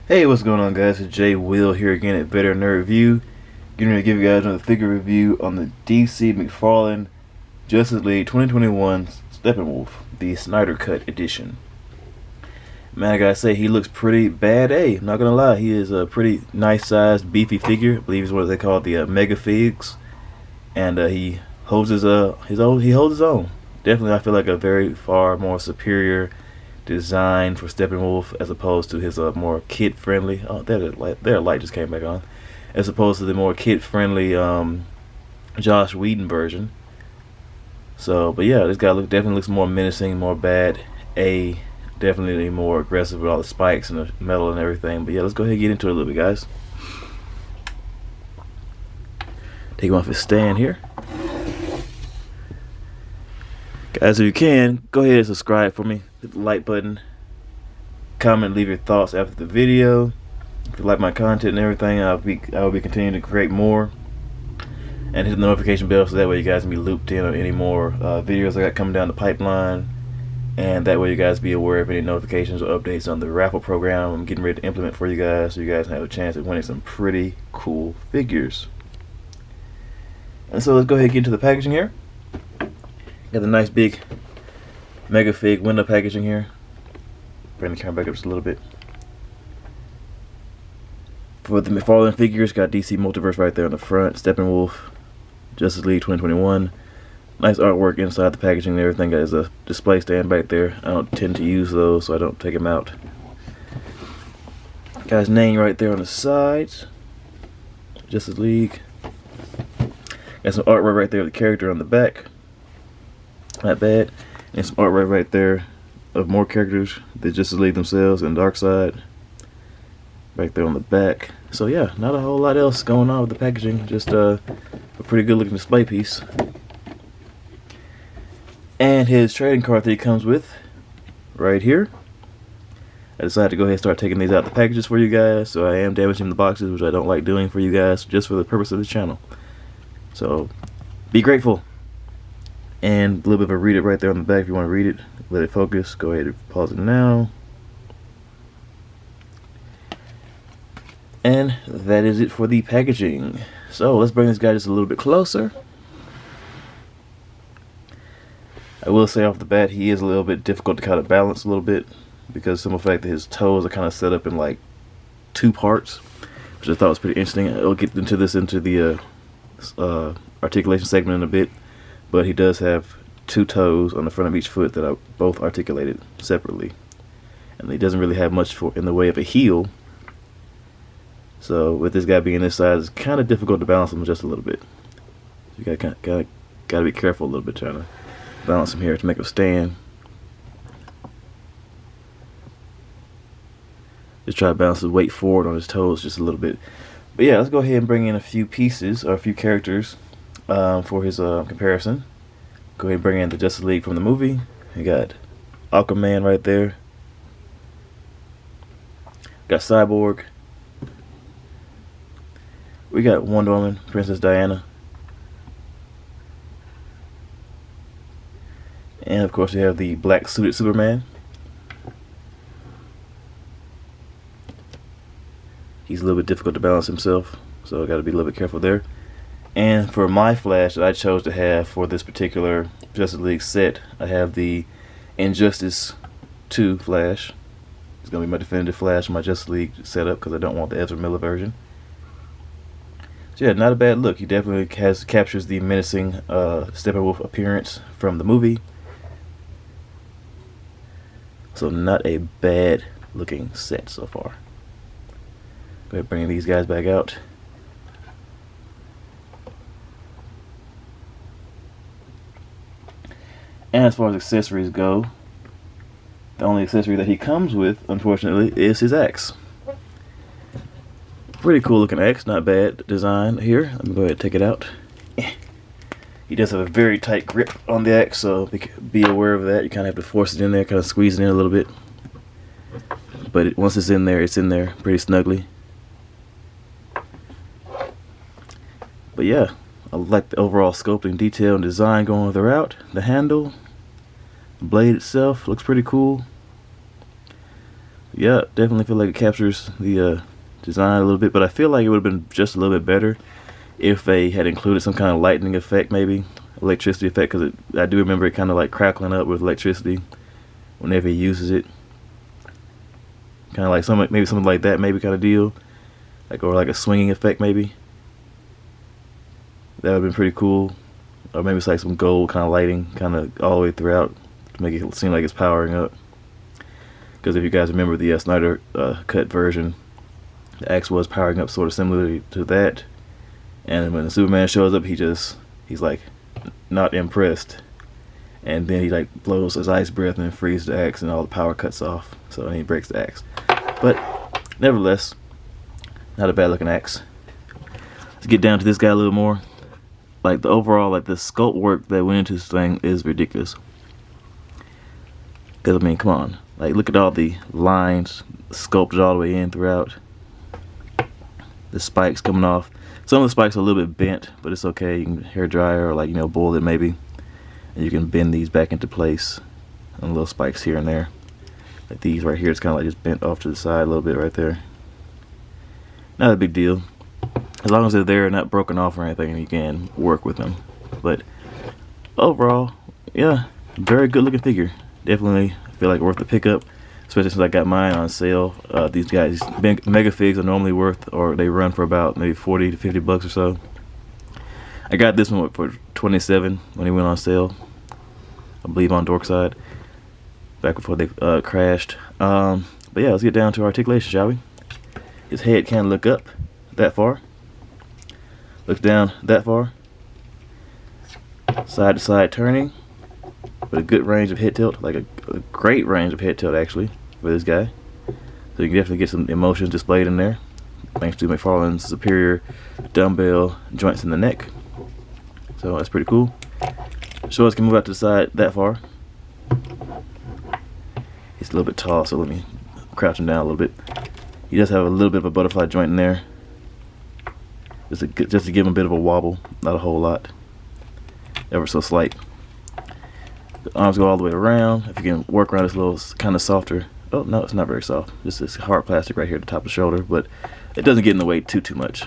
Hey, what's going on, guys? It's Jay Will here again at Better Nerd Review. Getting ready to give you guys another figure review on the DC McFarlane Justice League 2021 Steppenwolf, the Snyder Cut edition. Man, I gotta say, he looks pretty bad. Hey, I'm not gonna lie, he is a pretty nice sized, beefy figure. I believe he's what they call the Mega Figs, and he holds his own. He holds his own. Definitely, I feel like a very far more superior design for Steppenwolf as opposed to his more kid-friendly. Oh, their light just came back on. As opposed to the more kid-friendly Josh Whedon version. So, but yeah, this guy definitely looks more menacing, more bad. Definitely more aggressive with all the spikes and the metal and everything. But yeah, let's go ahead and get into it a little bit, guys. Take him off his stand here. Guys, if you can, go ahead and subscribe for me. Hit the like button. Comment, leave your thoughts after the video. If you like my content and everything, I will be continuing to create more. And hit the notification bell so that way you guys can be looped in on any more videos I got coming down the pipeline. And that way you guys be aware of any notifications or updates on the raffle program I'm getting ready to implement for you guys, so you guys have a chance at winning some pretty cool figures. And so let's go ahead and get into the packaging here. Got the nice big Mega Fig window packaging here. Bring the camera back up just a little bit. For the McFarlane figures, got DC Multiverse right there on the front. Steppenwolf, Justice League 2021. Nice artwork inside the packaging and everything. Got a display stand back there. I don't tend to use those, so I don't take them out. Got his name right there on the sides. Justice League. Got some artwork right there of the character on the back. Not bad. And some artwork right there of more characters, the Justice League themselves and Darkseid right there on the back. So yeah, not a whole lot else going on with the packaging, just a pretty good looking display piece. And his trading card that he comes with right here. I decided to go ahead and start taking these out the packages for you guys, so I am damaging the boxes, which I don't like doing for you guys, just for the purpose of the channel. So be grateful. And a little bit of a read it right there on the back if you want to read it. Let it focus. Go ahead and pause it now. And that is it for the packaging. So let's bring this guy just a little bit closer. I will say off the bat, he is a little bit difficult to kind of balance a little bit, because of the fact that his toes are kind of set up in like two parts, which I thought was pretty interesting. I'll get into this into the articulation segment in a bit. But he does have two toes on the front of each foot that are both articulated separately. And he doesn't really have much in the way of a heel. So with this guy being this size, it's kind of difficult to balance him just a little bit. You gotta be careful a little bit trying to balance him here to make him stand. Just try to balance his weight forward on his toes just a little bit. But yeah, let's go ahead and bring in a few pieces or a few characters for his comparison. Go ahead and bring in the Justice League from the movie. You got Aquaman right there. Got Cyborg. We got Wonder Woman, Princess Diana. And of course we have the black suited Superman. He's a little bit difficult to balance himself, so I gotta be a little bit careful there. And for my Flash that I chose to have for this particular Justice League set, I have the Injustice 2 Flash. It's going to be my definitive Flash in my Justice League setup because I don't want the Ezra Miller version. So yeah, not a bad look. He definitely captures the menacing Steppenwolf appearance from the movie. So not a bad looking set so far. Go ahead and bring these guys back out. And as far as accessories go, the only accessory that he comes with, unfortunately, is his axe. Pretty cool looking axe, not bad design here. Let me go ahead and take it out. He does have a very tight grip on the axe, so be aware of that. You kind of have to force it in there, kind of squeeze it in a little bit. But once it's in there pretty snugly. But yeah, I like the overall sculpting, detail, and design going throughout. The handle, the blade itself looks pretty cool. yeah, definitely feel like it captures the design a little bit, but I feel like it would have been just a little bit better if they had included some kind of lightning effect, maybe electricity effect, because I do remember it kind of like crackling up with electricity whenever he uses it. Kind of like maybe something like that, maybe kind of deal, like, or like a swinging effect, maybe. That would have been pretty cool. Or maybe it's like some gold kind of lighting, kind of all the way throughout, to make it seem like it's powering up. Because if you guys remember the Snyder cut version, the axe was powering up sort of similarly to that. And when the Superman shows up, he's like not impressed. And then he like blows his ice breath and freezes the axe, and all the power cuts off. So then he breaks the axe. But nevertheless, not a bad looking axe. Let's get down to this guy a little more. Like the overall, like the sculpt work that went into this thing is ridiculous. Cause I mean, come on, like look at all the lines sculpted all the way in throughout. The spikes coming off. Some of the spikes are a little bit bent, but it's okay. You can hair dryer or like, you know, boil it maybe, and you can bend these back into place. And little spikes here and there. Like these right here, it's kind of like just bent off to the side a little bit right there. Not a big deal. As long as they're there and not broken off or anything, you can work with them. But overall, yeah, very good looking figure. Definitely feel like worth the pickup, especially since I got mine on sale. These guys, mega figs, are normally worth, or they run for about maybe 40 to 50 bucks or so. I got this one for 27 when he went on sale, I believe on Darkseid, back before they crashed. But yeah, let's get down to articulation, shall we? His head can look up that far. Looks down that far. Side to side turning. With a good range of head tilt. Like a great range of head tilt actually for this guy. So you can definitely get some emotions displayed in there. Thanks to McFarlane's superior dumbbell joints in the neck. So that's pretty cool. Shoulders can move out to the side that far. He's a little bit tall, so let me crouch him down a little bit. He does have a little bit of a butterfly joint in there. Just to give him a bit of a wobble, not a whole lot. Ever so slight. The arms go all the way around. If you can work around this little kind of softer. Oh no, it's not very soft. Just this hard plastic right here at the top of the shoulder, but it doesn't get in the way too much.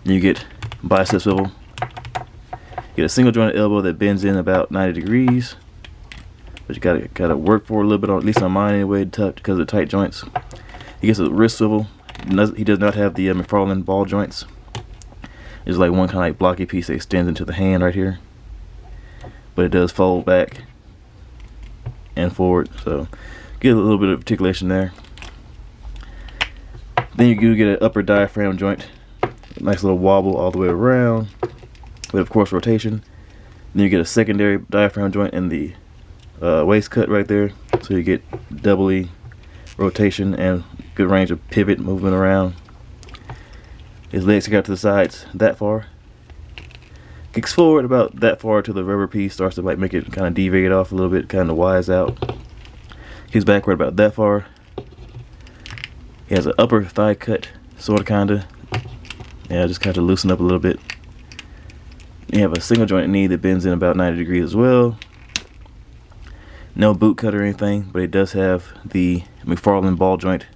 Then you get bicep swivel. You get a single jointed elbow that bends in about 90 degrees. But you gotta work for a little bit, at least on mine anyway, because of the tight joints. He gets a wrist swivel. He does not have the McFarlane ball joints. There's like one kind of like blocky piece that extends into the hand right here, but it does fold back and forward, so get a little bit of articulation there. Then you do get an upper diaphragm joint, a nice little wobble all the way around, with of course rotation. Then you get a secondary diaphragm joint in the waist cut right there, so you get doubly rotation and good range of pivot movement around. His legs stick out to the sides that far. Kicks forward about that far till the rubber piece starts to like make it kind of deviate off a little bit, kind of wise out. Kicks backward about that far. He has an upper thigh cut, sort of, kind of. Yeah, just kind of loosen up a little bit. You have a single joint knee that bends in about 90 degrees as well. No boot cut or anything, but it does have the McFarlane ball joint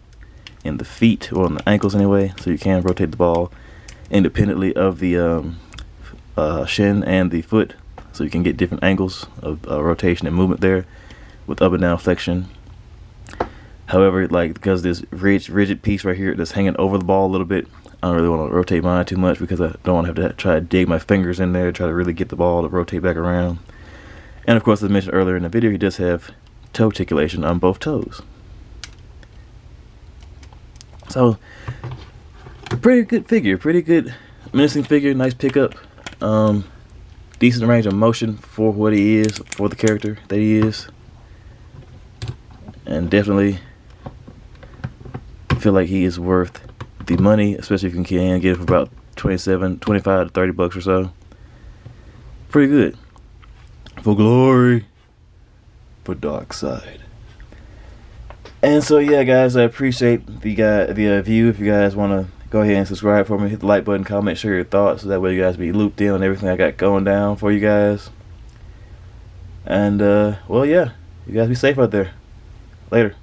in the feet, or on the ankles anyway, so you can rotate the ball independently of the shin and the foot, so you can get different angles of rotation and movement there with up and down flexion. However, like, because this rigid piece right here that's hanging over the ball a little bit, I don't really want to rotate mine too much because I don't want to have to try to dig my fingers in there, try to really get the ball to rotate back around. And of course, as mentioned earlier in the video, he does have toe articulation on both toes. So, pretty good figure, pretty good menacing figure, nice pickup. Decent range of motion for what he is, for the character that he is. And definitely feel like he is worth the money, especially if you can get it for about 25 to 30 bucks or so. Pretty good. For glory, for Darkseid. And so yeah, guys, I appreciate the view. If you guys want to go ahead and subscribe for me, hit the like button, comment, share your thoughts, so that way you guys be looped in on everything I got going down for you guys. And well, yeah, you guys be safe out there. Later.